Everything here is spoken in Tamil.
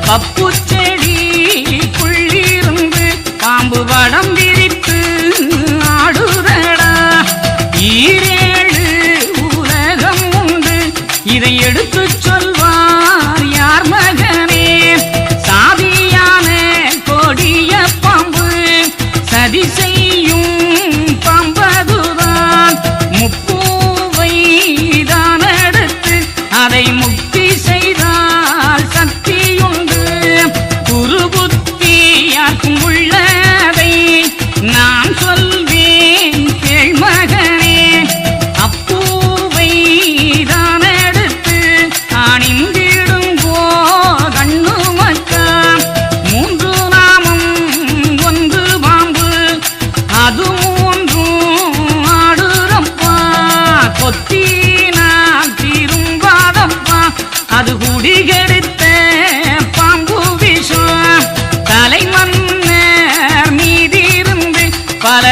பப்புச்செடி புள்ளிருந்து பாம்பு வடம் விரித்து ஆடுதடா. ஈரேழு உலகம் உண்டு இதை எடுத்து சொல்வார் யார் மகனே. சாதியான கொடிய பாம்பு சதி செய்யும் பாம்பதுதான். முப்பூவை தான் எடுத்து அதை முக்தி செய்தால் சக்தியுண்டு. குருபுத்தியாக்கும் உள்ளதை நான் சொல்வேன் கேள் மகனே. அப்பூவை தான் எடுத்து அணிந்திடுங்கோ கண்ணு மக்கா. மூன்று நாமம் ஒன்று பாம்பு அது மூன்றும் ஆடுறப்பா. கொத்தினா திரும்பாதப்பா அது குடிகெடுத்த பாம்பு விஷம். தலைமன்னர் மீதிருந்து பல